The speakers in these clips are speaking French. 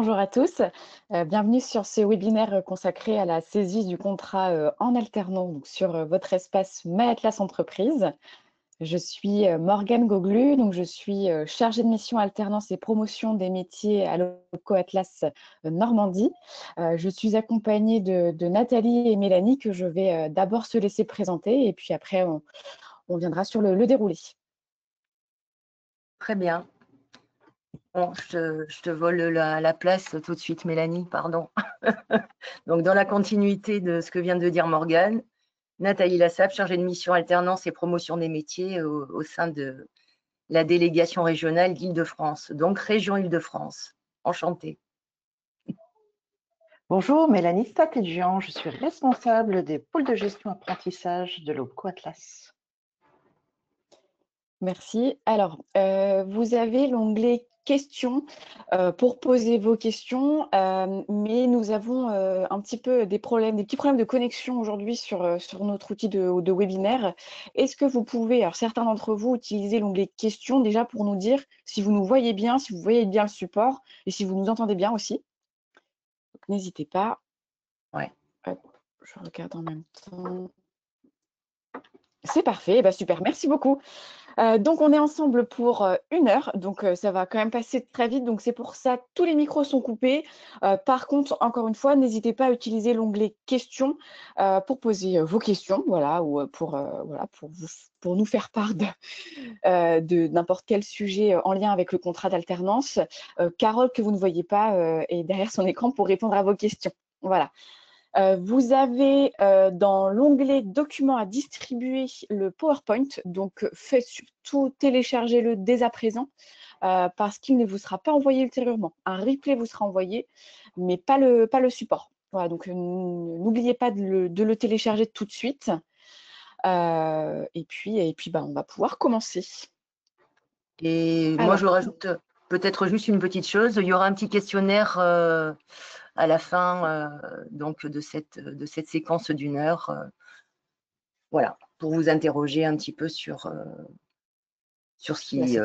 bonjour à tous. Bienvenue sur ce webinaire consacré à la saisie du contrat en alternant donc sur votre espace MyAtlas Entreprise. Je suis Morgane Goglu, donc je suis chargée de mission alternance et promotion des métiers à l'OPCO Atlas Normandie. Je suis accompagnée de Nathalie et Mélanie que je vais d'abord se laisser présenter et puis après on viendra sur le déroulé. Très bien. Bon, je te vole la place tout de suite, Mélanie, pardon. Donc, dans la continuité de ce que vient de dire Morgane, Nathalie Lassab, chargée de mission alternance et promotion des métiers au sein de la délégation régionale d'Île-de-France, donc région Île-de-France. Enchantée. Bonjour, Mélanie Statedjian, je suis responsable des pôles de gestion apprentissage de l'OPCO Atlas. Merci. Alors, vous avez l'onglet questions pour poser vos questions, mais nous avons un petit peu des petits problèmes de connexion aujourd'hui sur notre outil de webinaire. Est-ce que vous pouvez, alors certains d'entre vous, utiliser l'onglet questions déjà pour nous dire si vous nous voyez bien, si vous voyez bien le support et si vous nous entendez bien aussi. N'hésitez pas. Ouais. Hop, je regarde en même temps. C'est parfait, bah super, merci beaucoup. Donc, on est ensemble pour 1 heure, donc ça va quand même passer très vite. Donc, c'est pour ça que tous les micros sont coupés. Par contre, encore une fois, n'hésitez pas à utiliser l'onglet questions pour poser vos questions, voilà, ou voilà, pour nous faire part de n'importe quel sujet en lien avec le contrat d'alternance. Carole, que vous ne voyez pas, est derrière son écran pour répondre à vos questions. Voilà. Vous avez dans l'onglet documents à distribuer le PowerPoint, donc faites surtout téléchargez-le dès à présent parce qu'il ne vous sera pas envoyé ultérieurement. Un replay vous sera envoyé, mais pas le support. Voilà, donc n'oubliez pas de le télécharger tout de suite. Et puis bah, on va pouvoir commencer. Et moi, je rajoute peut-être juste une petite chose. Il y aura un petit questionnaire à la fin donc de cette séquence d'1 heure. Voilà, pour vous interroger un petit peu sur ce qui.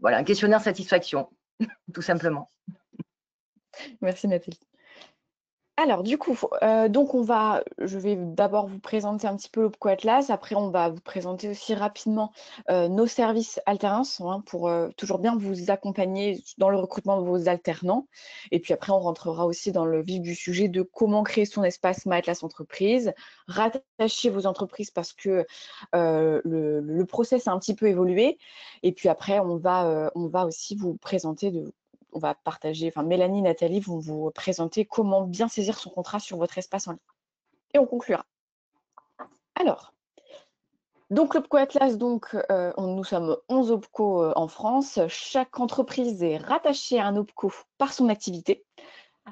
Voilà, un questionnaire satisfaction, tout simplement. Merci Nathalie. Alors du coup, je vais d'abord vous présenter un petit peu l'OPCO Atlas, après on va vous présenter aussi rapidement nos services alternance pour toujours bien vous accompagner dans le recrutement de vos alternants. Et puis après, on rentrera aussi dans le vif du sujet de comment créer son espace MyAtlas Entreprise, rattacher vos entreprises parce que le process a un petit peu évolué. Et puis après, on va aussi vous présenter on va partager, enfin Mélanie et Nathalie vont vous présenter comment bien saisir son contrat sur votre espace en ligne. Et on conclura. Alors, donc l'OPCO Atlas, nous sommes 11 OPCO en France. Chaque entreprise est rattachée à un OPCO par son activité.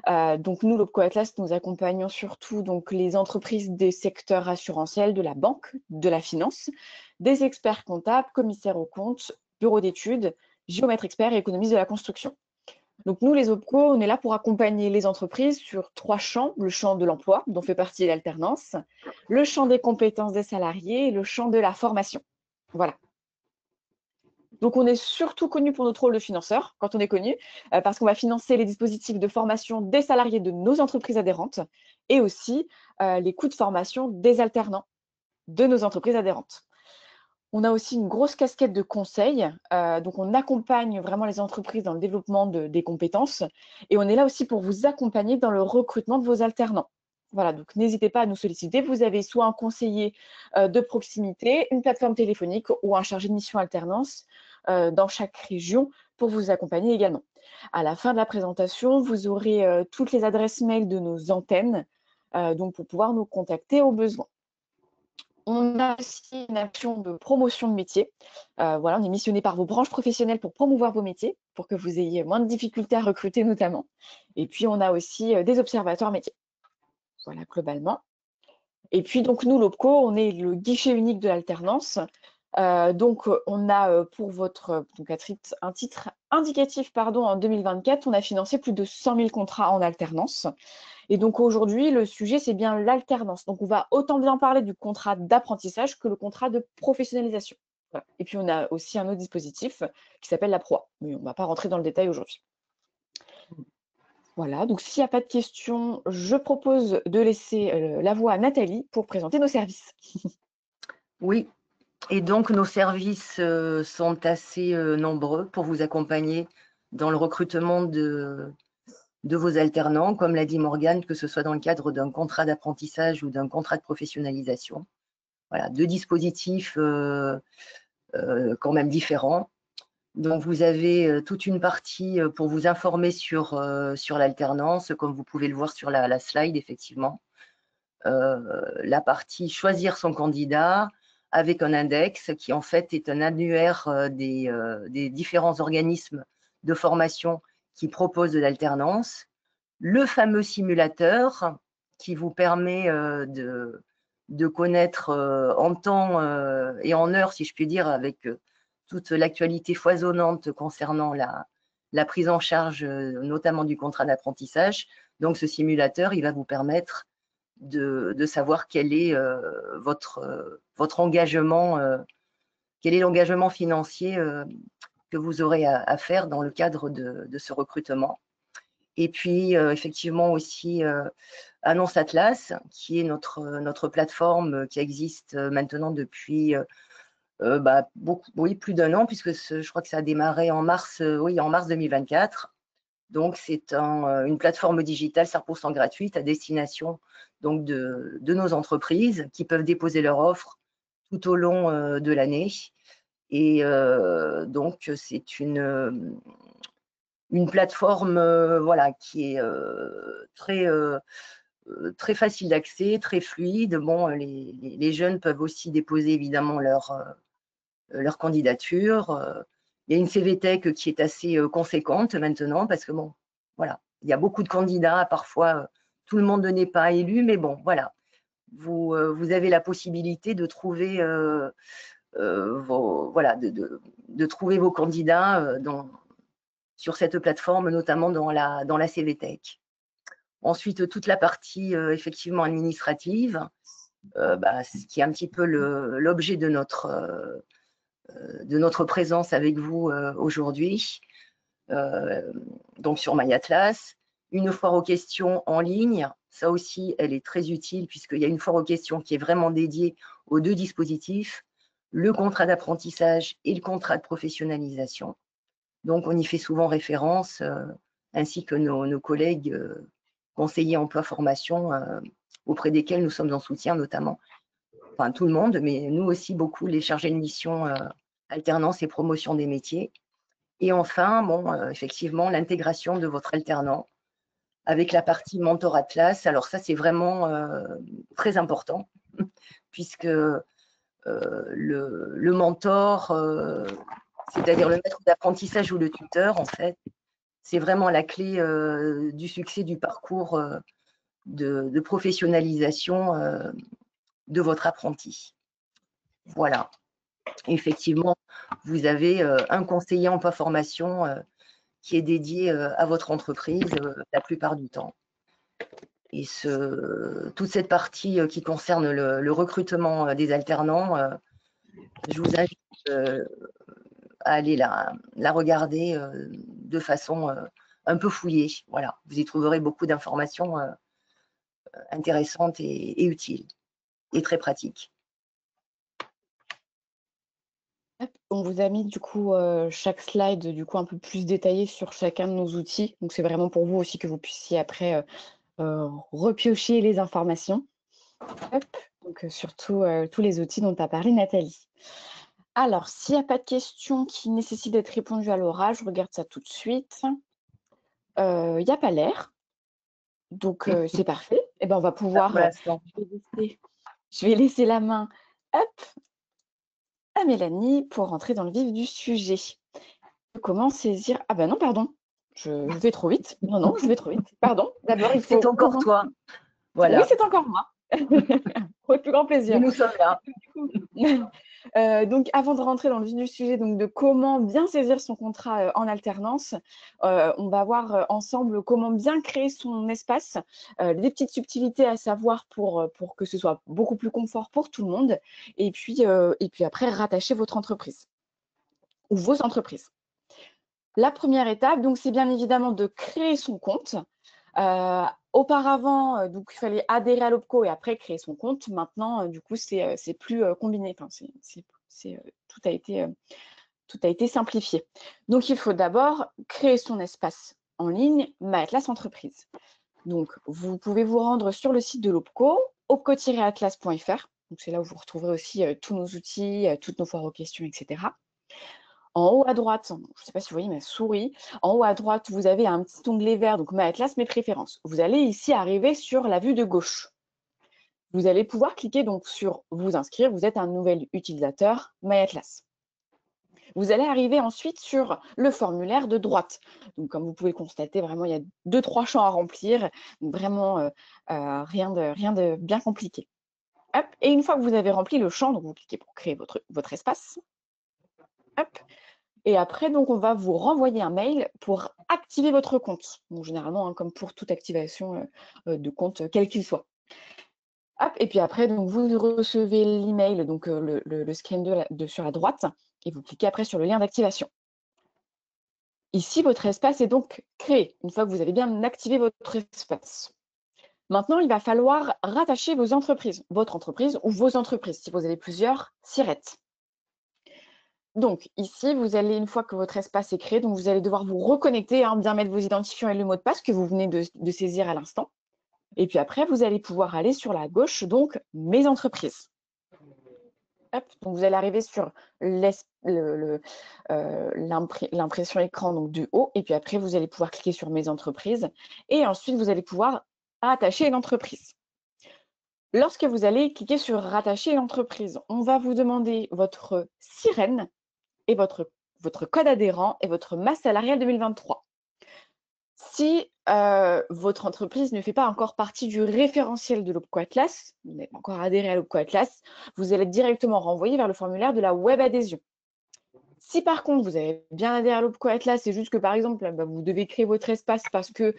Donc nous, l'OPCO Atlas, nous accompagnons surtout donc, les entreprises des secteurs assurantiels, de la banque, de la finance, des experts comptables, commissaires aux comptes, bureaux d'études, géomètres experts et économistes de la construction. Donc nous, les OPCO, on est là pour accompagner les entreprises sur 3 champs. Le champ de l'emploi, dont fait partie l'alternance, le champ des compétences des salariés et le champ de la formation. Voilà. Donc on est surtout connu pour notre rôle de financeur, quand on est connu, parce qu'on va financer les dispositifs de formation des salariés de nos entreprises adhérentes et aussi les coûts de formation des alternants de nos entreprises adhérentes. On a aussi une grosse casquette de conseil. Donc, on accompagne vraiment les entreprises dans le développement des compétences. Et on est là aussi pour vous accompagner dans le recrutement de vos alternants. Voilà, donc n'hésitez pas à nous solliciter. Vous avez soit un conseiller de proximité, une plateforme téléphonique ou un chargé de mission alternance dans chaque région pour vous accompagner également. À la fin de la présentation, vous aurez toutes les adresses mail de nos antennes donc pour pouvoir nous contacter au besoin. On a aussi une action de promotion de métier. Voilà, on est missionné par vos branches professionnelles pour promouvoir vos métiers, pour que vous ayez moins de difficultés à recruter notamment. Et puis, on a aussi des observatoires métiers. Voilà, globalement. Et puis, donc, nous, l'OPCO, on est le guichet unique de l'alternance. Donc, on a pour votre donc un titre indicatif en 2024, on a financé plus de 100 000 contrats en alternance. Et donc aujourd'hui, le sujet, c'est bien l'alternance. Donc on va autant bien parler du contrat d'apprentissage que le contrat de professionnalisation. Voilà. Et puis, on a aussi un autre dispositif qui s'appelle la proie, mais on ne va pas rentrer dans le détail aujourd'hui. Voilà, donc s'il n'y a pas de questions, je propose de laisser la voix à Nathalie pour présenter nos services. Oui, et donc nos services sont assez nombreux pour vous accompagner dans le recrutement de vos alternants, comme l'a dit Morgane, que ce soit dans le cadre d'un contrat d'apprentissage ou d'un contrat de professionnalisation. Voilà, 2 dispositifs quand même différents. Donc, vous avez toute une partie pour vous informer sur l'alternance, comme vous pouvez le voir sur la slide, effectivement. La partie choisir son candidat avec un index qui, en fait, est un annuaire des différents organismes de formation qui proposent de l'alternance. Le fameux simulateur qui vous permet de connaître en temps et en heure, si je puis dire, avec toute l'actualité foisonnante concernant la prise en charge, notamment du contrat d'apprentissage. Donc, ce simulateur, il va vous permettre de savoir quel est votre engagement, quel est l'engagement financier que vous aurez à faire dans le cadre de ce recrutement. Et puis, effectivement, aussi Annonce Atlas, qui est notre plateforme qui existe maintenant depuis plus d'1 an, puisque je crois que ça a démarré en mars 2024. Donc, c'est une plateforme digitale 100% gratuite à destination donc, de nos entreprises qui peuvent déposer leur offre tout au long de l'année. Et donc, c'est une plateforme voilà, qui est très facile d'accès, très fluide. Bon, les jeunes peuvent aussi déposer évidemment leur candidature. Il y a une CVTech qui est assez conséquente maintenant parce que bon, voilà, il y a beaucoup de candidats, parfois tout le monde n'est pas élu, mais bon, voilà, vous avez la possibilité de trouver de trouver vos candidats sur cette plateforme, notamment dans la CVTech. Ensuite, toute la partie effectivement administrative, ce qui est un petit peu l'objet de notre présence avec vous aujourd'hui, donc sur MyAtlas. Une foire aux questions en ligne, ça aussi, elle est très utile puisqu'il y a une foire aux questions qui est vraiment dédiée aux 2 dispositifs, le contrat d'apprentissage et le contrat de professionnalisation. Donc, on y fait souvent référence, ainsi que nos collègues conseillers emploi-formation auprès desquels nous sommes en soutien notamment. Enfin, tout le monde, mais nous aussi beaucoup, les chargés de mission alternance et promotion des métiers. Et enfin, effectivement, l'intégration de votre alternant avec la partie mentor Atlas. Alors ça, c'est vraiment très important puisque le mentor, c'est-à-dire le maître d'apprentissage ou le tuteur, en fait, c'est vraiment la clé du succès du parcours de professionnalisation de votre apprenti. Voilà. Effectivement, vous avez un conseiller emploi formation qui est dédié à votre entreprise la plupart du temps. Et toute cette partie qui concerne le recrutement des alternants, je vous invite à aller la regarder de façon un peu fouillée. Voilà, vous y trouverez beaucoup d'informations intéressantes et utiles et très pratiques. On vous a mis du coup chaque slide du coup un peu plus détaillé sur chacun de nos outils. Donc c'est vraiment pour vous aussi que vous puissiez après repiocher les informations. Hop. Donc surtout tous les outils dont a parlé Nathalie. Alors, s'il n'y a pas de questions qui nécessitent d'être répondues à l'oral, je regarde ça tout de suite. Il n'y a pas l'air. Donc c'est parfait. Et ben on va pouvoir. Je vais laisser la main hop, à Mélanie pour rentrer dans le vif du sujet. Comment saisir. Ah ben non, pardon. Je vais trop vite. Non, je vais trop vite. Pardon. D'abord, il faut. C'est encore toi. Voilà. Oui, c'est encore moi. Pour le plus grand plaisir. Et nous sommes là. Donc, avant de rentrer dans le vif du sujet, donc de comment bien saisir son contrat en alternance, on va voir ensemble comment bien créer son espace, des petites subtilités à savoir pour que ce soit beaucoup plus confort pour tout le monde, et puis après, rattacher votre entreprise ou vos entreprises. La première étape, donc, c'est bien évidemment de créer son compte. Auparavant, donc, il fallait adhérer à l'OPCO et après créer son compte. Maintenant, du coup, c'est plus combiné. Enfin, tout a été simplifié. Donc, il faut d'abord créer son espace en ligne, MyAtlas Entreprise. Donc, vous pouvez vous rendre sur le site de l'OPCO, opco-atlas.fr. Donc, c'est là où vous retrouverez aussi tous nos outils, toutes nos foires aux questions, etc. En haut à droite, je ne sais pas si vous voyez ma souris, en haut à droite, vous avez un petit onglet vert, donc MyAtlas, mes préférences. Vous allez ici arriver sur la vue de gauche. Vous allez pouvoir cliquer donc sur vous inscrire. Vous êtes un nouvel utilisateur MyAtlas. Vous allez arriver ensuite sur le formulaire de droite. Donc, comme vous pouvez le constater, vraiment, il y a 2-3 champs à remplir. Donc, vraiment, rien de bien compliqué. Hop, et une fois que vous avez rempli le champ, donc vous cliquez pour créer votre espace. Hop. Et après, donc, on va vous renvoyer un mail pour activer votre compte. Donc, généralement, hein, comme pour toute activation de compte, quel qu'il soit. Hop, et puis après, donc, vous recevez l'email, donc le scan sur la droite, et vous cliquez après sur le lien d'activation. Ici, votre espace est donc créé, une fois que vous avez bien activé votre espace. Maintenant, il va falloir rattacher vos entreprises, votre entreprise ou vos entreprises, si vous avez plusieurs sirettes. Donc, ici, vous allez, une fois que votre espace est créé, donc vous allez devoir vous reconnecter, hein, bien mettre vos identifiants et le mot de passe que vous venez de saisir à l'instant. Et puis après, vous allez pouvoir aller sur la gauche, donc Mes entreprises. Hop, donc vous allez arriver sur l'impression écran donc, du haut, et puis après, vous allez pouvoir cliquer sur Mes entreprises, et ensuite, vous allez pouvoir attacher une entreprise. Lorsque vous allez cliquer sur Rattacher une entreprise, on va vous demander votre sirène et votre code adhérent et votre masse salariale 2023. Si votre entreprise ne fait pas encore partie du référentiel de l'OPCO Atlas, vous n'avez pas encore adhéré à l'OPCO Atlas, vous allez être directement renvoyé vers le formulaire de la web adhésion. Si par contre, vous avez bien adhéré à l'OPCO Atlas, c'est juste que par exemple, vous devez créer votre espace parce que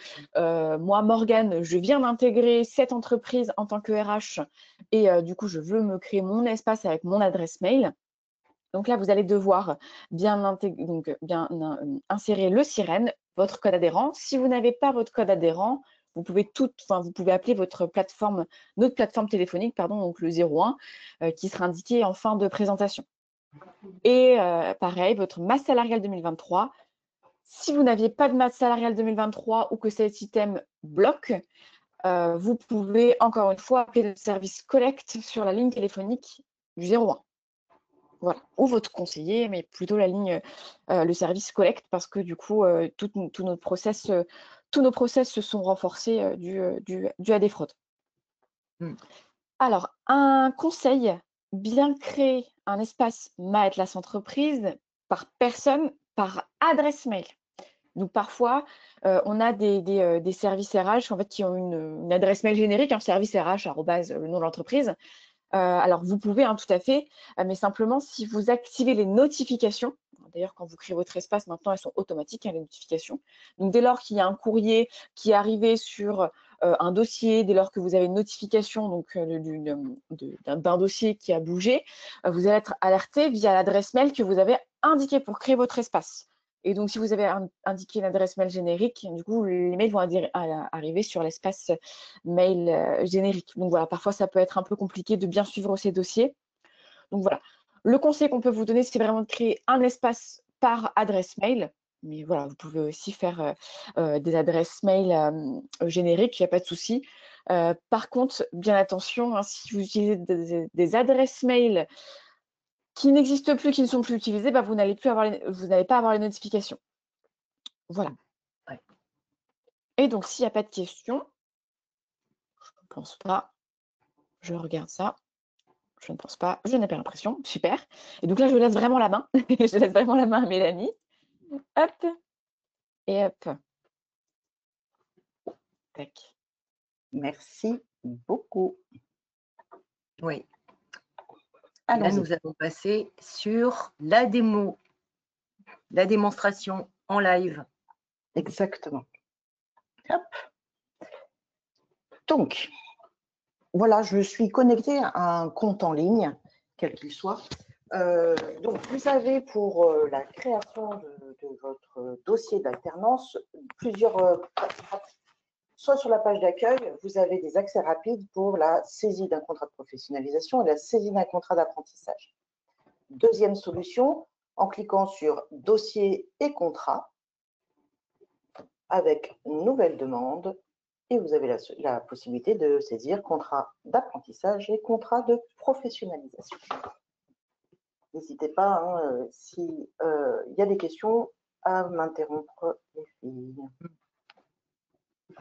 moi, Morgane, je viens d'intégrer cette entreprise en tant que RH et du coup, je veux me créer mon espace avec mon adresse mail. Donc là, vous allez devoir bien insérer le sirène, votre code adhérent. Si vous n'avez pas votre code adhérent, vous pouvez appeler notre plateforme téléphonique, donc le 01, qui sera indiqué en fin de présentation. Et pareil, votre masse salariale 2023. Si vous n'aviez pas de masse salariale 2023 ou que cet item bloque, vous pouvez encore une fois appeler le service collecte sur la ligne téléphonique du 01. Voilà, ou votre conseiller, mais plutôt la ligne, le service collecte, parce que du coup, tous nos process se sont renforcés dû à des fraudes. Alors, un conseil, bien créer un espace MyAtlas Entreprise par personne, par adresse mail. Donc parfois, on a des services RH en fait, qui ont une adresse mail générique, un service RH le nom de l'entreprise. Alors, vous pouvez, hein, tout à fait, mais simplement, si vous activez les notifications, d'ailleurs, quand vous créez votre espace, maintenant, elles sont automatiques, hein, les notifications. Donc, dès lors qu'il y a un courrier qui est arrivé sur un dossier, dès lors que vous avez une notification donc, d'un dossier qui a bougé, vous allez être alerté via l'adresse mail que vous avez indiquée pour créer votre espace. Et donc, si vous avez indiqué une adresse mail générique, du coup, les mails vont arriver sur l'espace mail générique. Donc voilà, parfois, ça peut être un peu compliqué de bien suivre ces dossiers. Donc voilà, le conseil qu'on peut vous donner, c'est vraiment de créer un espace par adresse mail. Mais voilà, vous pouvez aussi faire des adresses mail génériques, il n'y a pas de souci. Par contre, bien attention, hein, si vous utilisez des adresses mail qui n'existent plus, qui ne sont plus utilisées, vous n'allez pas avoir les notifications. Voilà. Ouais. Et donc, s'il n'y a pas de questions, je ne pense pas. Je regarde ça. Je ne pense pas. Je n'ai pas l'impression. Super. Et donc là, je laisse vraiment la main. Je laisse vraiment la main à Mélanie. Hop. Et hop. Tac. Merci beaucoup. Oui. Là, nous allons passer sur la démo, la démonstration en live. Exactement. Hop. Donc, voilà, je suis connectée à un compte en ligne, quel qu'il soit. Donc, vous avez pour la création de votre dossier d'alternance plusieurs soit sur la page d'accueil, vous avez des accès rapides pour la saisie d'un contrat de professionnalisation et la saisie d'un contrat d'apprentissage. Deuxième solution, en cliquant sur dossier et contrat, avec nouvelle demande, et vous avez la possibilité de saisir contrat d'apprentissage et contrat de professionnalisation. N'hésitez pas, hein, s'il y a des questions, à m'interrompre, les filles.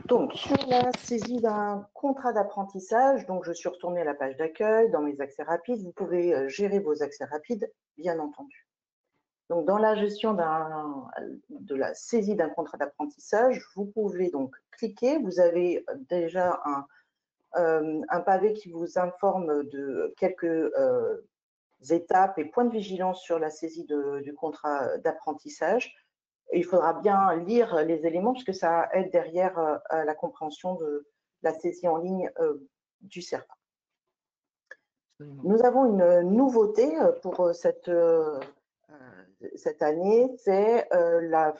Donc, sur la saisie d'un contrat d'apprentissage, donc je suis retournée à la page d'accueil, dans mes accès rapides, vous pouvez gérer vos accès rapides, bien entendu. Donc, dans la gestion de la saisie d'un contrat d'apprentissage, vous pouvez donc cliquer, vous avez déjà un pavé qui vous informe de quelques étapes et points de vigilance sur la saisie du contrat d'apprentissage. Il faudra bien lire les éléments puisque ça aide derrière à la compréhension de la saisie en ligne du CERFA. Nous avons une nouveauté pour cette année, c'est le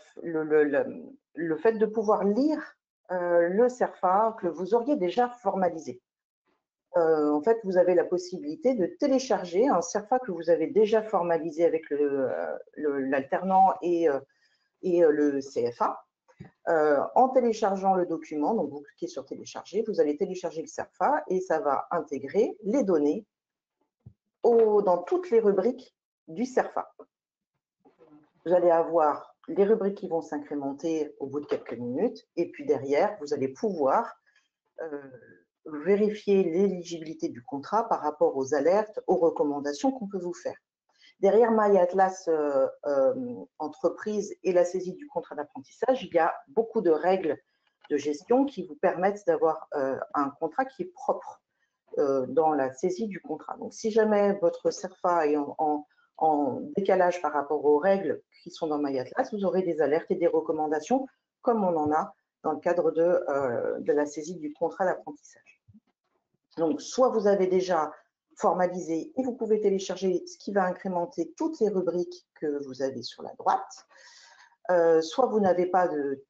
fait de pouvoir lire le CERFA que vous auriez déjà formalisé. En fait, vous avez la possibilité de télécharger un CERFA que vous avez déjà formalisé avec l'alternant et le CFA. En téléchargeant le document, donc vous cliquez sur télécharger, vous allez télécharger le CERFA et ça va intégrer les données dans toutes les rubriques du CERFA. Vous allez avoir les rubriques qui vont s'incrémenter au bout de quelques minutes et puis derrière, vous allez pouvoir vérifier l'éligibilité du contrat par rapport aux alertes, aux recommandations qu'on peut vous faire. Derrière MyAtlas entreprise et la saisie du contrat d'apprentissage, il y a beaucoup de règles de gestion qui vous permettent d'avoir un contrat qui est propre dans la saisie du contrat. Donc, si jamais votre CERFA est en décalage par rapport aux règles qui sont dans MyAtlas, vous aurez des alertes et des recommandations comme on en a dans le cadre de la saisie du contrat d'apprentissage. Donc, soit vous avez déjà formalisé et vous pouvez télécharger ce qui va incrémenter toutes les rubriques que vous avez sur la droite, soit vous n'avez pas de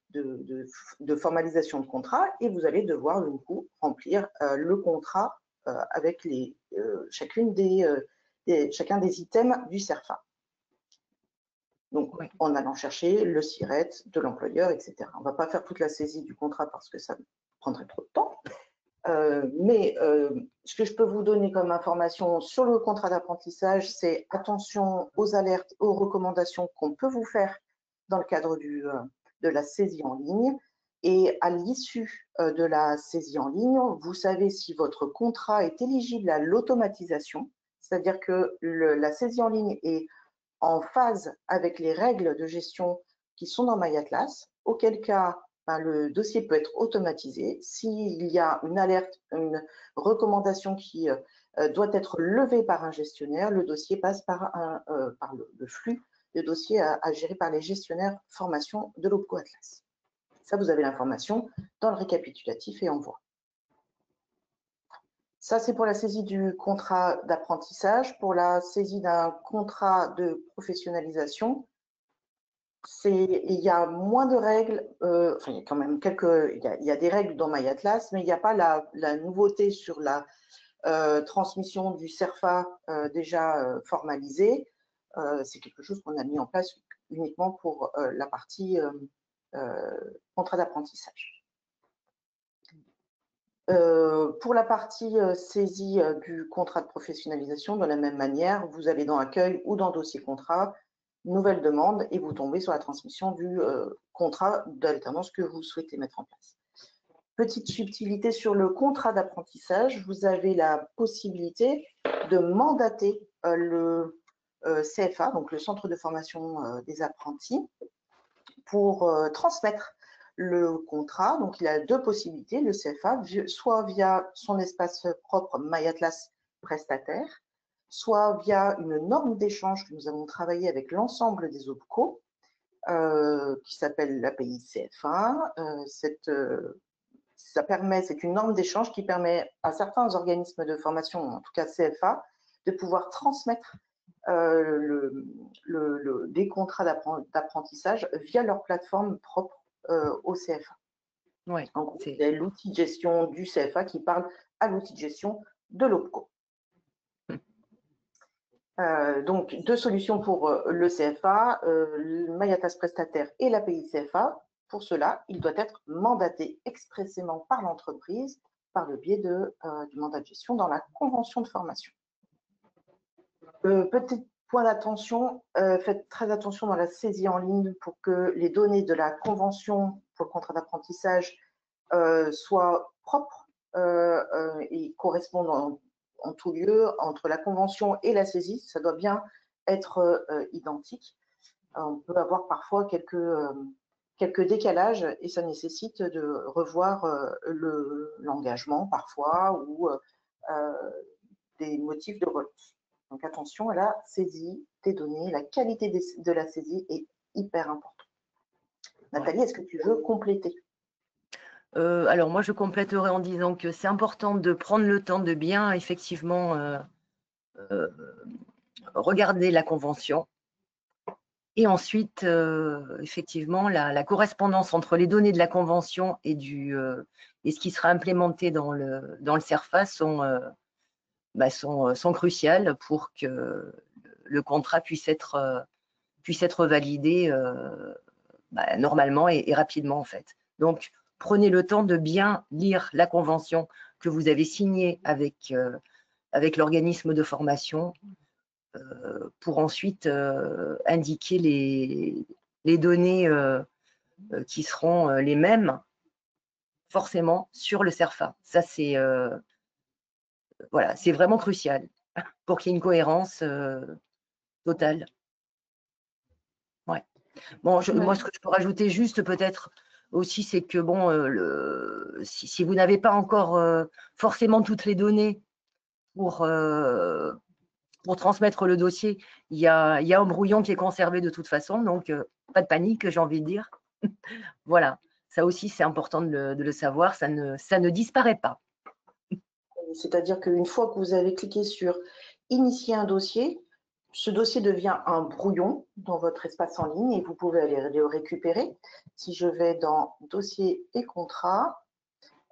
formalisation de contrat et vous allez devoir du coup remplir le contrat avec chacun des items du CERFA. Donc, en allant chercher le SIRET de l'employeur, etc. On ne va pas faire toute la saisie du contrat parce que ça prendrait trop de temps. Mais ce que je peux vous donner comme information sur le contrat d'apprentissage, c'est attention aux alertes, aux recommandations qu'on peut vous faire dans le cadre de la saisie en ligne. Et à l'issue de la saisie en ligne, vous savez si votre contrat est éligible à l'automatisation, c'est-à-dire que la saisie en ligne est en phase avec les règles de gestion qui sont dans MyAtlas, auquel cas le dossier peut être automatisé. S'il y a une alerte, une recommandation qui doit être levée par un gestionnaire, le dossier passe par le flux de dossiers à gérer par les gestionnaires formation de l'OPCO Atlas. Ça, vous avez l'information dans le récapitulatif et envoi. Ça, c'est pour la saisie du contrat d'apprentissage. Pour la saisie d'un contrat de professionnalisation, il y a moins de règles, enfin, il y a quand même il y a des règles dans MyAtlas, mais il n'y a pas la nouveauté sur la transmission du CERFA déjà formalisé. C'est quelque chose qu'on a mis en place uniquement pour la partie contrat d'apprentissage. Pour la partie saisie du contrat de professionnalisation, de la même manière, vous allez dans Accueil ou dans Dossier contrat, nouvelle demande, et vous tombez sur la transmission du contrat d'alternance que vous souhaitez mettre en place. Petite subtilité sur le contrat d'apprentissage, vous avez la possibilité de mandater le CFA, donc le Centre de formation des apprentis, pour transmettre le contrat. Donc, il a deux possibilités, le CFA, soit via son espace propre MyAtlas prestataire, soit via une norme d'échange que nous avons travaillé avec l'ensemble des OPCO, qui s'appelle l'API CFA. C'est une norme d'échange qui permet à certains organismes de formation, en tout cas CFA, de pouvoir transmettre des contrats d'apprentissage via leur plateforme propre au CFA. Ouais, en gros, c'est l'outil de gestion du CFA qui parle à l'outil de gestion de l'OPCO. Donc, deux solutions pour le CFA, le Mayatas prestataire et l'API CFA. Pour cela, il doit être mandaté expressément par l'entreprise par le biais du mandat de gestion dans la convention de formation. Petit point d'attention, faites très attention dans la saisie en ligne pour que les données de la convention pour le contrat d'apprentissage soient propres et correspondent en tout lieu entre la convention et la saisie. Ça doit bien être identique. On peut avoir parfois quelques décalages et ça nécessite de revoir l'engagement parfois ou des motifs de relance. Donc attention à la saisie des données, la qualité de la saisie est hyper importante. Nathalie, est-ce que tu veux compléter ? Alors moi, je compléterai en disant que c'est important de prendre le temps de bien effectivement regarder la convention et ensuite effectivement la correspondance entre les données de la convention et ce qui sera implémenté dans le CERFA sont cruciales pour que le contrat puisse être validé normalement et rapidement en fait. Donc prenez le temps de bien lire la convention que vous avez signée avec l'organisme de formation pour ensuite indiquer les données qui seront les mêmes forcément sur le CERFA. Ça, c'est voilà, c'est vraiment crucial pour qu'il y ait une cohérence totale. Ouais. Bon, moi, ce que je peux rajouter juste peut-être aussi, c'est que bon, si vous n'avez pas encore forcément toutes les données pour transmettre le dossier, il y a un brouillon qui est conservé de toute façon, donc pas de panique, j'ai envie de dire. Voilà, ça aussi c'est important de le savoir, ça ne disparaît pas. C'est-à-dire qu'une fois que vous avez cliqué sur initier un dossier, ce dossier devient un brouillon dans votre espace en ligne et vous pouvez aller le récupérer. Si je vais dans dossier et contrat,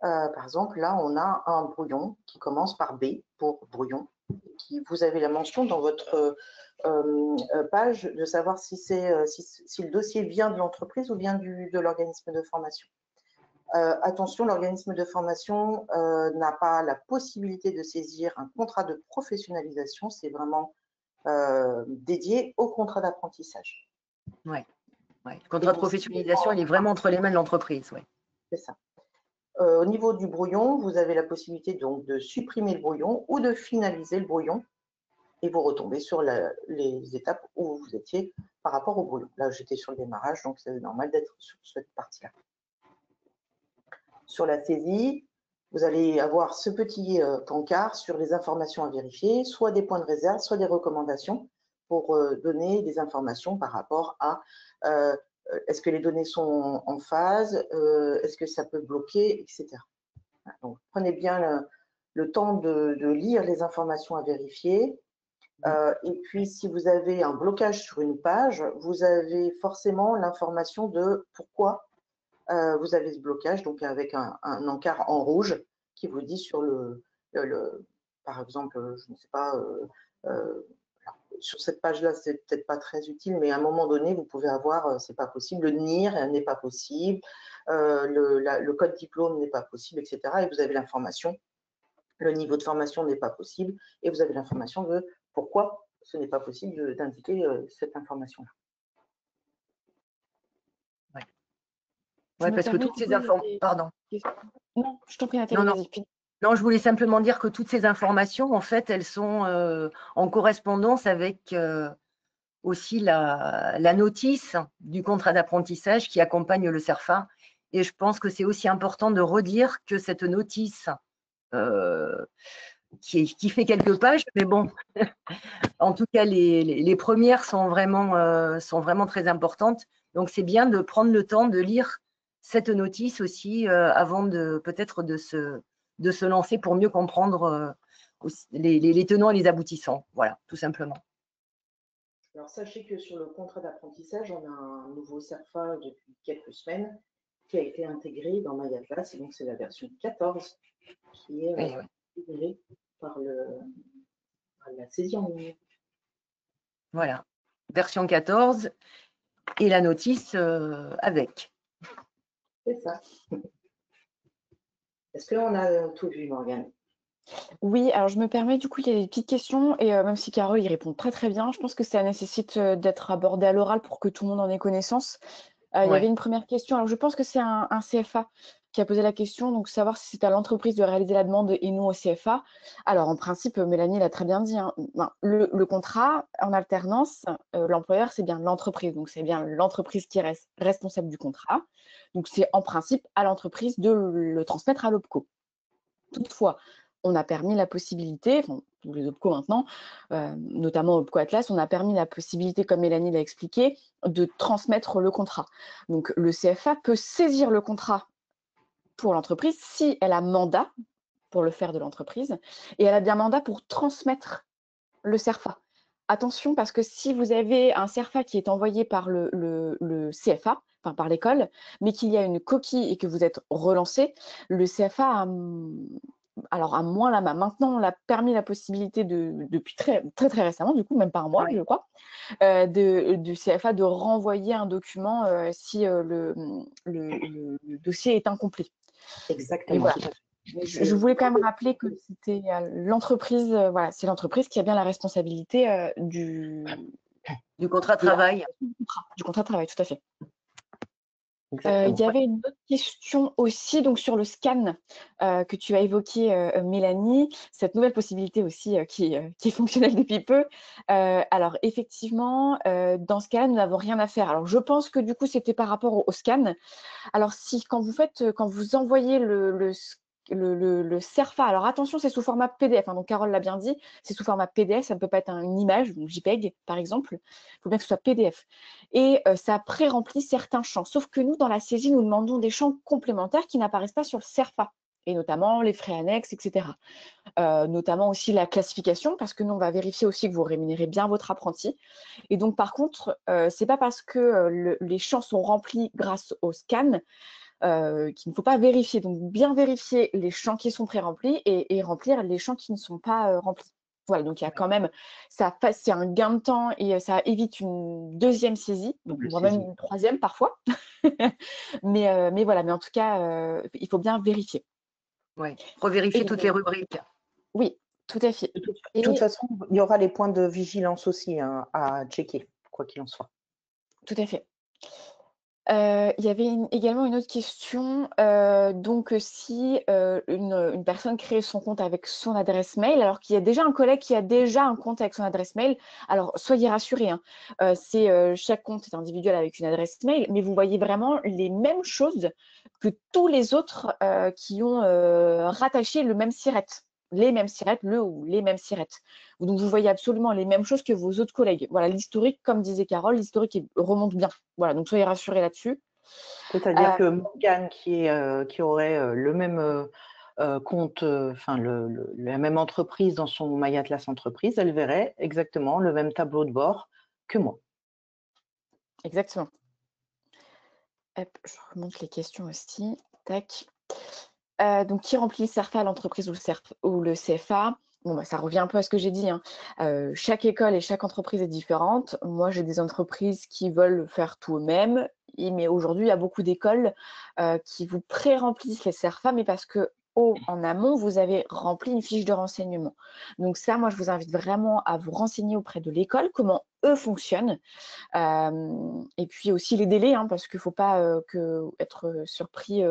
par exemple, là, on a un brouillon qui commence par B pour brouillon. Vous avez la mention dans votre page de savoir si le dossier vient de l'entreprise ou vient de l'organisme de formation. Attention, l'organisme de formation n'a pas la possibilité de saisir un contrat de professionnalisation, c'est vraiment dédié au contrat d'apprentissage. Oui, le contrat de professionnalisation, il est vraiment entre les mains de l'entreprise. Ouais. C'est ça. Au niveau du brouillon, vous avez la possibilité donc de supprimer le brouillon ou de finaliser le brouillon et vous retombez sur les étapes où vous étiez par rapport au brouillon. Là, j'étais sur le démarrage, donc c'est normal d'être sur cette partie-là. Sur la saisie, vous allez avoir ce petit pancart sur les informations à vérifier, soit des points de réserve, soit des recommandations pour donner des informations par rapport à est-ce que les données sont en phase, est-ce que ça peut bloquer, etc. Donc, prenez bien le temps de lire les informations à vérifier. Et puis, si vous avez un blocage sur une page, vous avez forcément l'information de pourquoi vous avez ce blocage, donc avec un encart en rouge qui vous dit sur par exemple, je ne sais pas, sur cette page-là, c'est peut-être pas très utile, mais à un moment donné, vous pouvez avoir, c'est pas possible, le NIR n'est pas possible, le code diplôme n'est pas possible, etc. Et vous avez l'information, le niveau de formation n'est pas possible, et vous avez l'information de pourquoi ce n'est pas possible d'indiquer cette information-là. Oui, parce que toutes ces informations… Pardon. Non, je t'en prie, Nathalie, vas-y. Non, je voulais simplement dire que toutes ces informations, en fait, elles sont en correspondance avec aussi la notice du contrat d'apprentissage qui accompagne le CERFA. Et je pense que c'est aussi important de redire que cette notice qui fait quelques pages, mais bon, en tout cas, les premières sont vraiment très importantes. Donc, c'est bien de prendre le temps de lire cette notice aussi avant peut-être de se lancer pour mieux comprendre les tenants et les aboutissants. Voilà, tout simplement. Alors, sachez que sur le contrat d'apprentissage, on a un nouveau CERFA depuis quelques semaines qui a été intégré dans MyAtlas, et donc c'est la version 14 qui est intégrée par la saisie en ligne. Voilà, version 14 et la notice avec. C'est ça. Est-ce qu'on a tout vu, Morgane? Oui, alors je me permets, du coup, il y a des petites questions et même si Carole y répond très très bien, je pense que ça nécessite d'être abordé à l'oral pour que tout le monde en ait connaissance. Il y avait une première question, alors je pense que c'est un CFA qui a posé la question, donc savoir si c'est à l'entreprise de réaliser la demande et non au CFA. Alors en principe, Mélanie l'a très bien dit, hein, le contrat en alternance, l'employeur, c'est bien l'entreprise, donc c'est bien l'entreprise qui reste responsable du contrat. Donc c'est en principe à l'entreprise de le transmettre à l'OPCO. Toutefois, on a permis la possibilité, enfin, tous les OPCO maintenant, notamment OPCO Atlas, on a permis la possibilité, comme Mélanie l'a expliqué, de transmettre le contrat. Donc le CFA peut saisir le contrat pour l'entreprise si elle a mandat pour le faire de l'entreprise et elle a bien mandat pour transmettre le CERFA. Attention, parce que si vous avez un CERFA qui est envoyé par le CFA, enfin par l'école, mais qu'il y a une coquille et que vous êtes relancé, le CFA a moins la main. Maintenant, on l'a permis la possibilité depuis très récemment, du coup, même pas un mois, je crois, du CFA de renvoyer un document si le dossier est incomplet. Exactement. Voilà. Je voulais quand même rappeler que c'était l'entreprise, voilà, c'est l'entreprise qui a bien la responsabilité du contrat de travail. Du contrat de travail, tout à fait. Il y avait une autre question aussi donc sur le scan que tu as évoqué, Mélanie, cette nouvelle possibilité aussi qui est fonctionnelle depuis peu. Alors effectivement, dans ce cas-là, nous n'avons rien à faire. Alors je pense que du coup, c'était par rapport au scan. Alors si quand vous envoyez le CERFA, alors attention, c'est sous format PDF, hein, donc Carole l'a bien dit, c'est sous format PDF, ça ne peut pas être une image, donc JPEG par exemple, il faut bien que ce soit PDF. Et ça pré-remplit certains champs, sauf que nous, dans la saisie, nous demandons des champs complémentaires qui n'apparaissent pas sur le CERFA, et notamment les frais annexes, etc. Notamment aussi la classification, parce que nous, on va vérifier aussi que vous rémunérez bien votre apprenti. Et donc, par contre, c'est pas parce que les champs sont remplis grâce au scan qu'il ne faut pas vérifier. Donc, bien vérifier les champs qui sont pré-remplis et remplir les champs qui ne sont pas remplis. Voilà, donc il y a quand même, c'est un gain de temps et ça évite une deuxième saisie, donc moi-même une troisième parfois. mais voilà, mais en tout cas, il faut bien vérifier. Oui, revérifier toutes les rubriques. Oui, tout à fait. De toute façon, il y aura les points de vigilance aussi à checker, quoi qu'il en soit. Tout à fait. Il y avait également une autre question. Donc, si une personne crée son compte avec son adresse mail, alors qu'il y a déjà un collègue qui a déjà un compte avec son adresse mail, alors soyez rassurés, hein, chaque compte est individuel avec une adresse mail, mais vous voyez vraiment les mêmes choses que tous les autres qui ont rattaché le même SIRET, les mêmes SIRET, le ou les mêmes SIRET. Donc, vous voyez absolument les mêmes choses que vos autres collègues. Voilà, l'historique, comme disait Carole, l'historique remonte bien. Voilà, donc soyez rassurés là-dessus. C'est-à-dire que Morgane, qui aurait le même compte, enfin la même entreprise dans son MyAtlas entreprise, elle verrait exactement le même tableau de bord que moi. Exactement. Hop, je remonte les questions aussi. Tac. Donc, qui remplit le CERFA, l'entreprise ou le CFA? Bon, bah, ça revient un peu à ce que j'ai dit, hein. Chaque école et chaque entreprise est différente. Moi, j'ai des entreprises qui veulent faire tout eux-mêmes, mais aujourd'hui, il y a beaucoup d'écoles qui vous pré-remplissent les CERFA, mais parce que en amont, vous avez rempli une fiche de renseignement. Donc ça, moi, je vous invite vraiment à vous renseigner auprès de l'école, comment eux fonctionnent. Et puis aussi les délais, hein, parce qu'il ne faut pas être surpris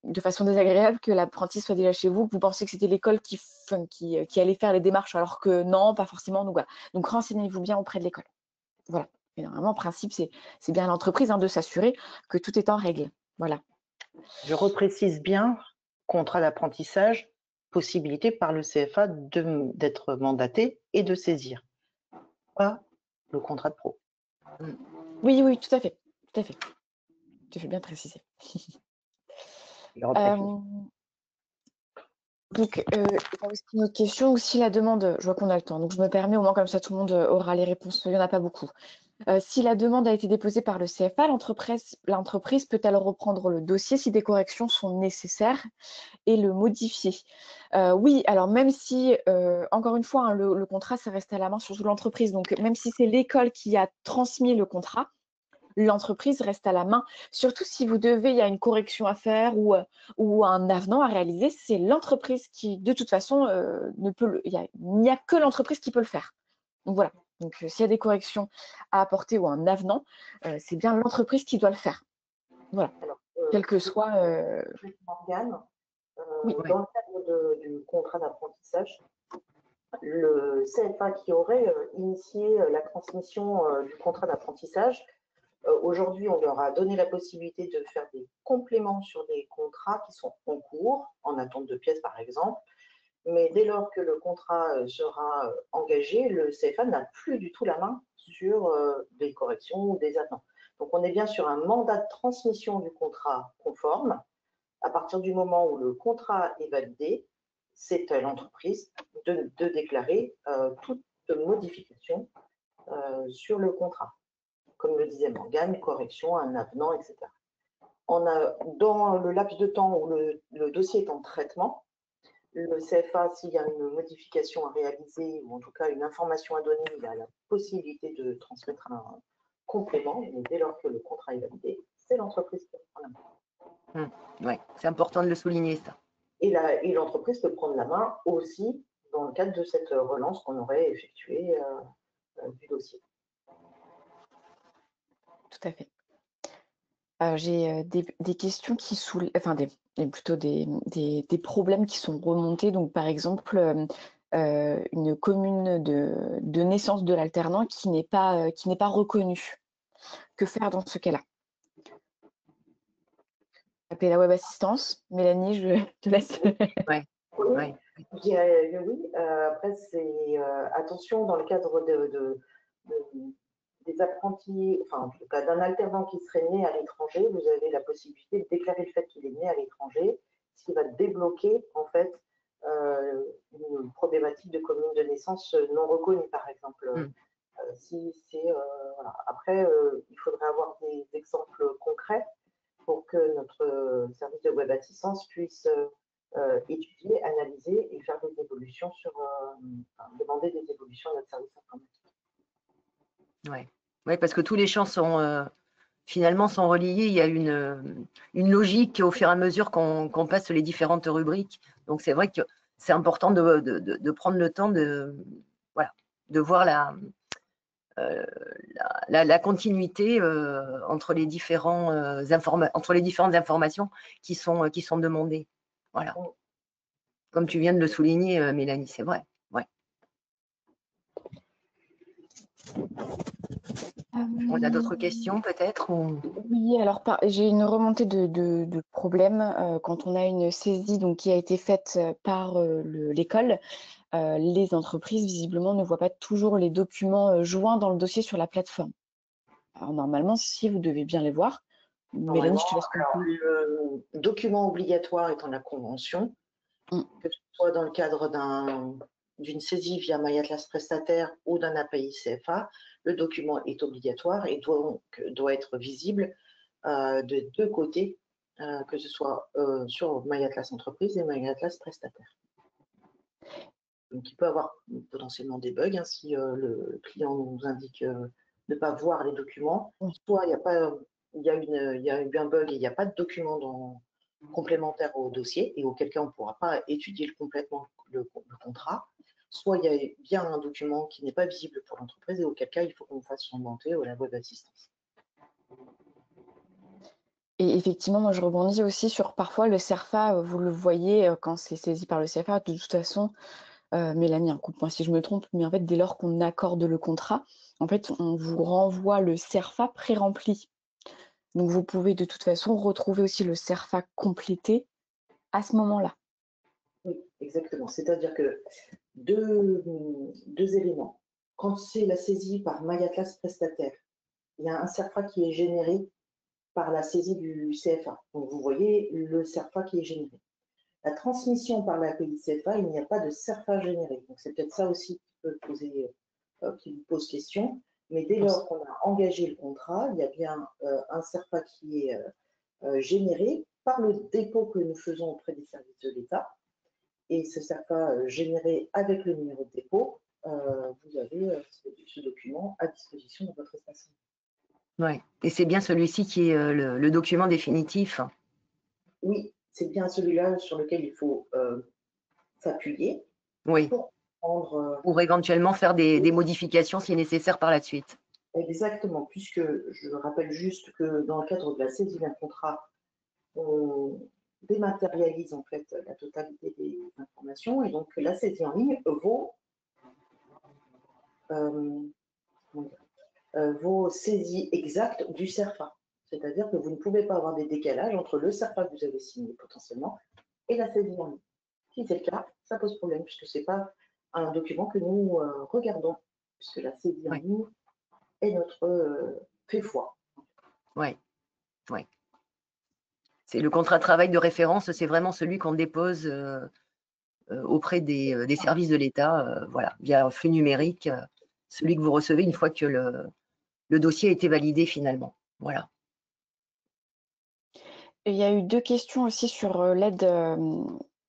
de façon désagréable que l'apprenti soit déjà chez vous, que vous pensez que c'était l'école qui allait faire les démarches, alors que non, pas forcément. Donc voilà. Donc renseignez-vous bien auprès de l'école. Voilà. Et normalement, en principe, c'est bien l'entreprise de s'assurer que tout est en règle. Voilà. Je reprécise bien, contrat d'apprentissage, possibilité par le CFA d'être mandaté et de saisir, pas le contrat de pro. Oui, oui, tout à fait. Tout à fait. Tu fais bien préciser. Donc, il y a aussi une autre question, ou si la demande, je vois qu'on a le temps, donc je me permets, au moins comme ça tout le monde aura les réponses, il n'y en a pas beaucoup. Si la demande a été déposée par le CFA, l'entreprise peut-elle reprendre le dossier si des corrections sont nécessaires et le modifier? Oui, alors même si, encore une fois, hein, le contrat, ça reste à la main surtout de l'entreprise, donc même si c'est l'école qui a transmis le contrat, l'entreprise reste à la main. Surtout si vous devez, il y a une correction à faire ou un avenant à réaliser, c'est l'entreprise qui, de toute façon, ne peut il n'y a que l'entreprise qui peut le faire. Donc voilà. Donc s'il y a des corrections à apporter ou un avenant, c'est bien l'entreprise qui doit le faire. Voilà. Alors, Quel que soit. Morgane, Oui. dans le cadre du contrat d'apprentissage, le CFA qui aurait initié la transmission du contrat d'apprentissage, aujourd'hui, on leur a donné la possibilité de faire des compléments sur des contrats qui sont en cours, en attente de pièces par exemple. Mais dès lors que le contrat sera engagé, le CFA n'a plus du tout la main sur des corrections ou des avenants. Donc, on est bien sur un mandat de transmission du contrat conforme. À partir du moment où le contrat est validé, c'est à l'entreprise de déclarer toute modification sur le contrat. Comme le disait Morgane, correction, un avenant, etc. Dans le laps de temps où le dossier est en traitement, le CFA, s'il y a une modification à réaliser ou en tout cas une information à donner, il a la possibilité de transmettre un complément. Mais dès lors que le contrat est validé, c'est l'entreprise qui prend la main. Oui, c'est important de le souligner, ça. Et l'entreprise peut prendre la main aussi dans le cadre de cette relance qu'on aurait effectuée du dossier. Tout à fait. J'ai des questions qui soulèvent, enfin plutôt des problèmes qui sont remontés. Donc, par exemple, une commune de naissance de l'alternant qui n'est pas reconnue. Que faire dans ce cas-là? Appeler la web assistance. Mélanie, je te laisse. Oui, je dirais oui. Après, c'est attention dans le cadre des apprentis, enfin en tout cas d'un alternant qui serait né à l'étranger, vous avez la possibilité de déclarer le fait qu'il est né à l'étranger, ce qui va débloquer en fait une problématique de commune de naissance non reconnue, par exemple. Voilà. Après, il faudrait avoir des exemples concrets pour que notre service de web assistance puisse étudier, analyser et faire des évolutions demander des évolutions à notre service informatique. Oui, parce que tous les champs finalement sont reliés. Il y a une logique au fur et à mesure qu'on passe les différentes rubriques. Donc c'est vrai que c'est important de prendre le temps de voir la continuité entre les différentes informations qui sont demandées. Voilà. Comme tu viens de le souligner, Mélanie, c'est vrai. On a d'autres questions peut-être Oui, alors j'ai une remontée de problèmes quand on a une saisie donc, qui a été faite par l'école. Les entreprises, visiblement, ne voient pas toujours les documents joints dans le dossier sur la plateforme. Alors, normalement, si vous devez bien les voir. Mélanie, je te laisse conclure. Le document obligatoire étant la convention, que ce soit dans le cadre d'une saisie via MyAtlas prestataire ou d'un API CFA, le document est obligatoire et doit être visible de deux côtés, que ce soit sur MyAtlas entreprise et MyAtlas prestataire. Donc, il peut y avoir potentiellement des bugs si le client nous indique ne pas voir les documents. Soit il y a eu un bug et il n'y a pas de document complémentaire au dossier et auquel cas on ne pourra pas étudier complètement le contrat. Soit il y a bien un document qui n'est pas visible pour l'entreprise et auquel cas il faut qu'on fasse remonter la web assistance. Et effectivement, moi je rebondis aussi sur parfois le CERFA, vous le voyez quand c'est saisi par le CFA, de toute façon, Mélanie, coupe-moi si je me trompe, mais en fait, dès lors qu'on accorde le contrat, en fait, on vous renvoie le CERFA pré-rempli. Donc, vous pouvez de toute façon retrouver aussi le CERFA complété à ce moment-là. Oui, exactement. C'est-à-dire que deux éléments. Quand c'est la saisie par MyAtlas prestataire, il y a un CERFA qui est généré par la saisie du CFA. Donc, vous voyez le CERFA qui est généré. La transmission par l'API CFA, il n'y a pas de CERFA généré. Donc, c'est peut-être ça aussi qui vous pose question. Mais dès lors qu'on a engagé le contrat, il y a bien un CERFA qui est généré par le dépôt que nous faisons auprès des services de l'État. Et ce CERFA généré avec le numéro de dépôt, vous avez ce document à disposition de votre espace. Ouais. Et c'est bien celui-ci qui est le document définitif. Oui, c'est bien celui-là sur lequel il faut s'appuyer Oui. pour prendre. Pour éventuellement faire des modifications si nécessaire par la suite. Exactement, puisque je rappelle juste que dans le cadre de la saisie d'un contrat, on dématérialise en fait la totalité des informations et donc la saisie en ligne vaut vos saisies exactes du CERFA. C'est-à-dire que vous ne pouvez pas avoir des décalages entre le CERFA que vous avez signé potentiellement et la saisie en ligne. Si c'est le cas, ça pose problème puisque ce n'est pas un document que nous regardons, puisque la saisie en ligne est notre fait foi. Oui, oui. C'est le contrat de travail de référence, c'est vraiment celui qu'on dépose auprès des services de l'État, voilà, via un flux numérique, celui que vous recevez une fois que le dossier a été validé finalement. Voilà. Et il y a eu 2 questions aussi sur l'aide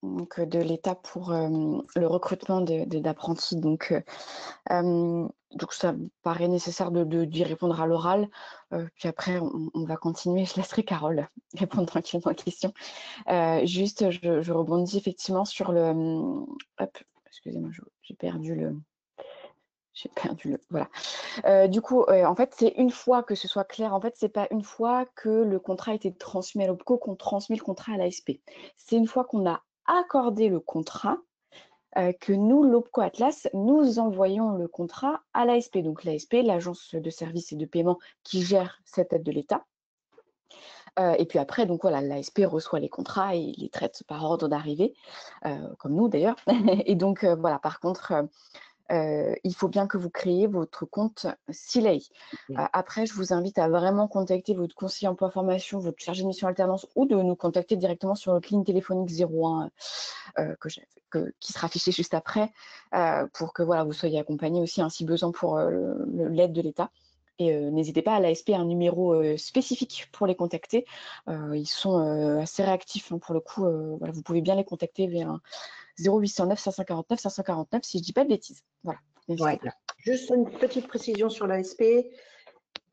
de l'État pour le recrutement d'apprentis. Donc ça me paraît nécessaire d'y répondre à l'oral. Puis après, on va continuer. Je laisserai Carole répondre tranquillement aux questions. Juste, je rebondis effectivement sur le. Hop, excusez-moi, j'ai perdu le. Voilà. Du coup, en fait, c'est une fois que ce soit clair. En fait, c'est pas une fois que le contrat a été transmis à l'OPCO qu'on transmet le contrat à l'ASP. C'est une fois qu'on a accordé le contrat que nous, l'OPCO Atlas, nous envoyons le contrat à l'ASP. Donc l'ASP, l'agence de services et de paiement qui gère cette aide de l'État. Et puis après, donc voilà, l'ASP reçoit les contrats et les traite par ordre d'arrivée, comme nous d'ailleurs. Et donc voilà, par contre, il faut bien que vous créiez votre compte Silei. Après, je vous invite à vraiment contacter votre conseiller emploi formation, votre chargé de mission alternance ou de nous contacter directement sur notre ligne téléphonique 01 qui sera affichée juste après pour que voilà, vous soyez accompagné aussi si besoin pour l'aide de l'État. Et n'hésitez pas, à l'ASP a un numéro spécifique pour les contacter. Ils sont assez réactifs pour le coup. Voilà, vous pouvez bien les contacter vers 0809 549 549 si je ne dis pas de bêtises. Voilà. Ouais. Juste une petite précision sur l'ASP.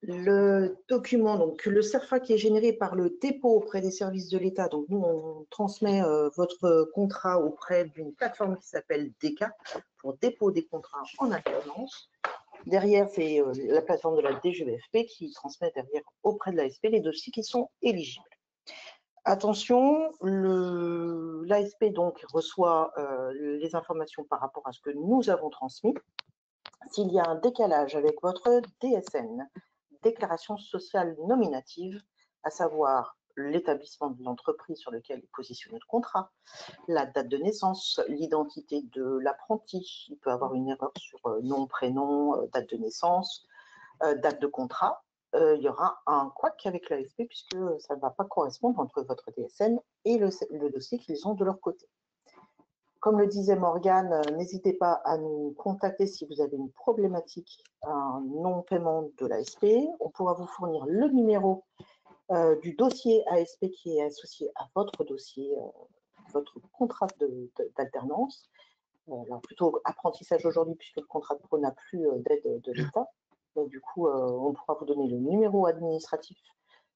Le document, donc le CERFA qui est généré par le dépôt auprès des services de l'État, donc nous on transmet votre contrat auprès d'une plateforme qui s'appelle DECA pour dépôt des contrats en alternance. Derrière, c'est la plateforme de la DGEFP qui transmet derrière auprès de l'ASP les dossiers qui sont éligibles. Attention, l'ASP donc reçoit les informations par rapport à ce que nous avons transmis. S'il y a un décalage avec votre DSN, déclaration sociale nominative, à savoir l'établissement de l'entreprise sur lequel est positionné le contrat, la date de naissance, l'identité de l'apprenti, il peut avoir une erreur sur nom, prénom, date de naissance, date de contrat, il y aura un couac avec l'ASP puisque ça ne va pas correspondre entre votre DSN et le dossier qu'ils ont de leur côté. Comme le disait Morgane, n'hésitez pas à nous contacter si vous avez une problématique, un non-paiement de l'ASP. On pourra vous fournir le numéro du dossier ASP qui est associé à votre dossier, votre contrat d'alternance. Alors plutôt apprentissage aujourd'hui puisque le contrat de pro n'a plus d'aide de l'État. Donc du coup, on pourra vous donner le numéro administratif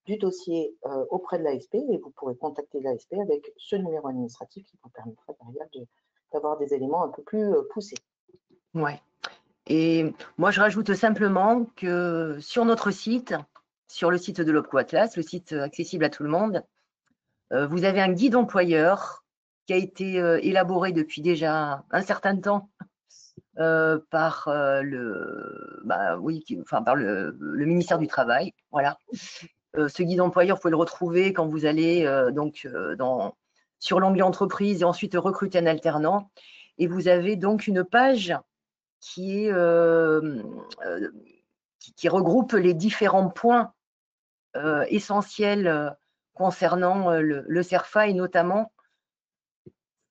du dossier auprès de l'ASP et vous pourrez contacter l'ASP avec ce numéro administratif qui vous permettra derrière d'avoir des éléments un peu plus poussés. Ouais. Et moi, je rajoute simplement que sur notre site, sur le site de l'OPCO Atlas, le site accessible à tout le monde, vous avez un guide employeur qui a été élaboré depuis déjà un certain temps par par le ministère du Travail. Voilà. Ce guide employeur, vous pouvez le retrouver quand vous allez dans sur l'onglet entreprise et ensuite recruter un alternant. Et vous avez donc une page qui regroupe les différents points essentiels concernant le CERFA et notamment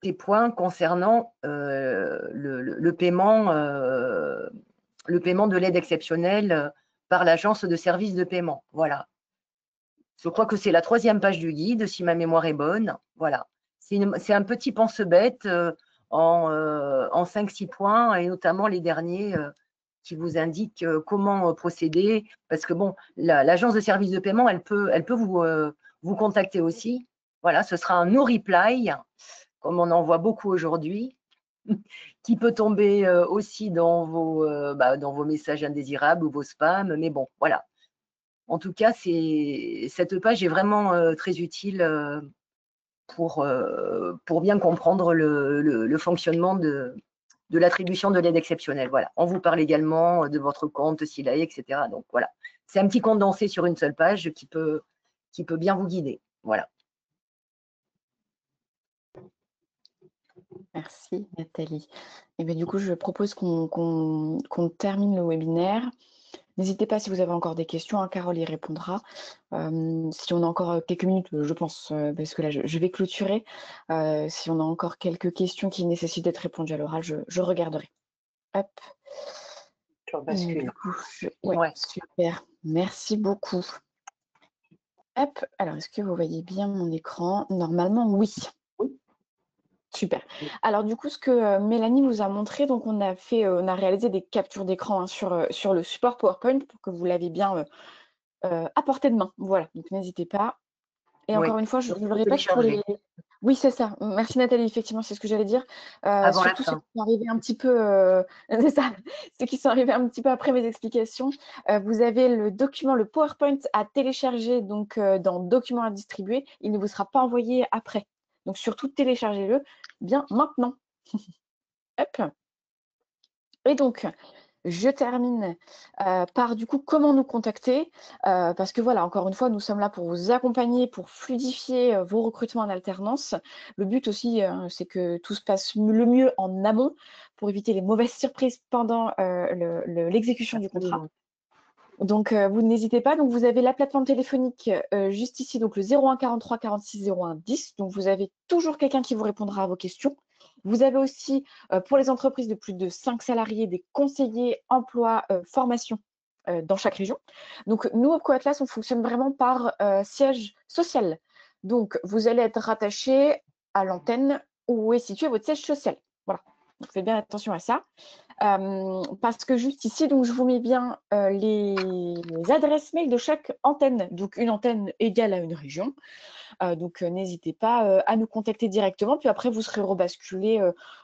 des points concernant le paiement de l'aide exceptionnelle par l'agence de services de paiement. Voilà. Je crois que c'est la 3e page du guide, si ma mémoire est bonne. Voilà. C'est un petit pense-bête en 5-6 points, et notamment les derniers qui vous indiquent comment procéder. Parce que bon, l'agence de services de paiement, elle peut vous contacter aussi. Voilà, ce sera un no reply, comme on en voit beaucoup aujourd'hui, qui peut tomber aussi dans vos messages indésirables ou vos spams. Mais bon, voilà. En tout cas, cette page est vraiment très utile pour bien comprendre le fonctionnement de l'attribution de l'aide exceptionnelle. Voilà. On vous parle également de votre compte, SILAE, etc. Donc voilà, c'est un petit condensé sur une seule page qui peut bien vous guider. Voilà. Merci Nathalie. Et bien, du coup, je propose qu'on termine le webinaire. N'hésitez pas si vous avez encore des questions, hein, Carole y répondra. Si on a encore quelques minutes, je pense, parce que là, je vais clôturer. Si on a encore quelques questions qui nécessitent d'être répondues à l'oral, je regarderai. Hop. Je bascule. Du coup, ouais, super. Merci beaucoup. Hop. Alors, est-ce que vous voyez bien mon écran? Normalement, oui. Super. Alors du coup, ce que Mélanie vous a montré, donc on a réalisé des captures d'écran, hein, sur le support PowerPoint pour que vous l'ayez bien à portée de main. Voilà, donc n'hésitez pas. Et encore une fois, je le répète pour les… Oui, c'est ça. Merci Nathalie, effectivement, c'est ce que j'allais dire. Avant surtout ceux qui sont arrivés un petit peu… c'est ça, ceux qui sont arrivés un petit peu après mes explications. Vous avez le document, le PowerPoint à télécharger donc dans Documents à distribuer. Il ne vous sera pas envoyé après. Donc surtout, téléchargez-le bien maintenant. Hop. Et donc, je termine par du coup comment nous contacter, parce que voilà, encore une fois, nous sommes là pour vous accompagner, pour fluidifier vos recrutements en alternance. Le but aussi, c'est que tout se passe le mieux en amont pour éviter les mauvaises surprises pendant l'exécution du contrat. Donc, vous n'hésitez pas. Donc, vous avez la plateforme téléphonique juste ici, donc le 01 43 46 01 10. Donc, vous avez toujours quelqu'un qui vous répondra à vos questions. Vous avez aussi, pour les entreprises de plus de 5 salariés, des conseillers emploi, formation dans chaque région. Donc, nous, au Coatlas, on fonctionne vraiment par siège social. Donc, vous allez être rattaché à l'antenne où est situé votre siège social. Voilà. Donc, faites bien attention à ça. Parce que juste ici, donc je vous mets bien les adresses mail de chaque antenne. Donc une antenne égale à une région. Donc n'hésitez pas à nous contacter directement. Puis après, vous serez rebasculé.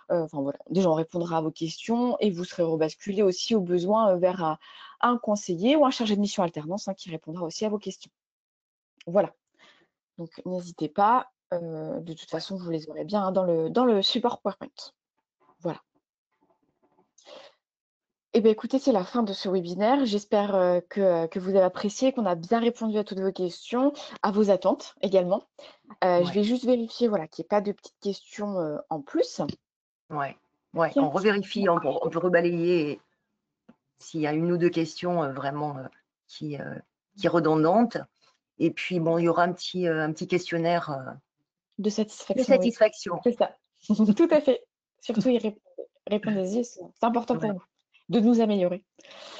Enfin voilà, déjà on répondra à vos questions et vous serez rebasculé aussi au besoin vers un conseiller ou un chargé de mission alternance, hein, qui répondra aussi à vos questions. Voilà. Donc n'hésitez pas. De toute façon, vous les aurez bien, hein, dans le support PowerPoint. Voilà. Eh bien, écoutez, c'est la fin de ce webinaire. J'espère que vous avez apprécié, qu'on a bien répondu à toutes vos questions, à vos attentes également. Je vais juste vérifier, voilà, qu'il n'y ait pas de petites questions en plus. Ouais. On revérifie, on peut rebalayer s'il y a une ou deux questions vraiment qui redondantes. Et puis, bon, il y aura un petit questionnaire de satisfaction. De satisfaction. Oui. C'est ça. Tout à fait. Surtout, répondez-y, c'est important pour nous de nous améliorer.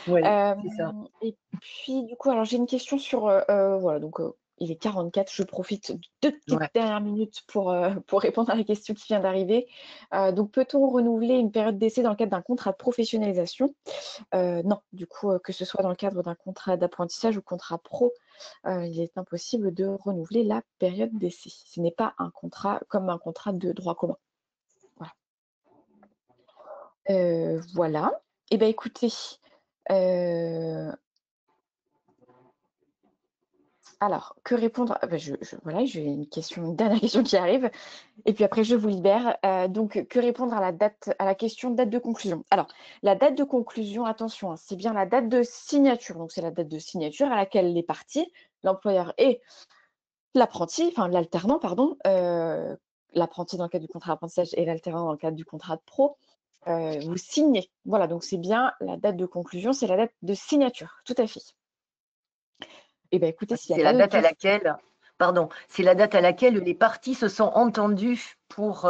Oui, c'est ça. Et puis, du coup, alors j'ai une question sur… voilà, donc il est 44, je profite de petites dernières minutes pour répondre à la question qui vient d'arriver. Donc, peut-on renouveler une période d'essai dans le cadre d'un contrat de professionnalisation? Non, du coup, que ce soit dans le cadre d'un contrat d'apprentissage ou contrat pro, il est impossible de renouveler la période d'essai. Ce n'est pas un contrat comme un contrat de droit commun. Voilà. Voilà. Eh bien, écoutez, alors, que répondre? Voilà, j'ai une dernière question qui arrive, et puis après je vous libère. Donc, que répondre à la question date de conclusion? Alors, la date de conclusion, attention, hein, c'est bien la date de signature. Donc, c'est la date de signature à laquelle les parties, l'employeur et l'apprenti, enfin l'alternant, pardon, l'apprenti dans le cadre du contrat d'apprentissage et l'alternant dans le cadre du contrat de pro, vous signez. Voilà, donc c'est bien la date de conclusion, c'est la date de signature, tout à fait. Eh bien, écoutez, s'il n'y a pas d'autres questions… C'est la date à laquelle les parties se sont entendues pour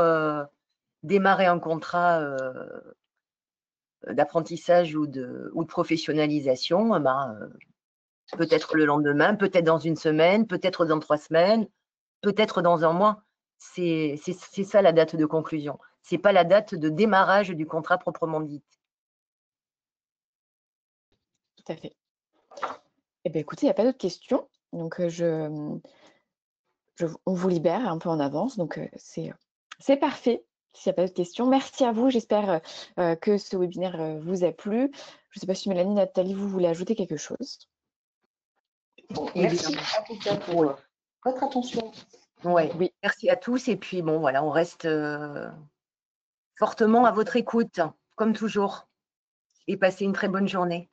démarrer un contrat d'apprentissage ou de professionnalisation. Peut-être le lendemain, peut-être dans une semaine, peut-être dans 3 semaines, peut-être dans un mois. C'est ça la date de conclusion. Ce n'est pas la date de démarrage du contrat proprement dit. Tout à fait. Eh bien, écoutez, il n'y a pas d'autres questions. Donc, on vous libère un peu en avance. Donc, c'est parfait. S'il n'y a pas d'autres questions, merci à vous. J'espère que ce webinaire vous a plu. Je ne sais pas si Mélanie, Nathalie, vous voulez ajouter quelque chose. Bon, merci en tout cas pour votre attention. Oui, merci à tous. Et puis, bon, voilà, on reste fortement à votre écoute, comme toujours. Et passez une très bonne journée.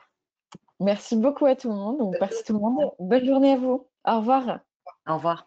Merci beaucoup à tout le monde. Donc, merci tout le monde. Bonne journée à vous. Au revoir. Au revoir.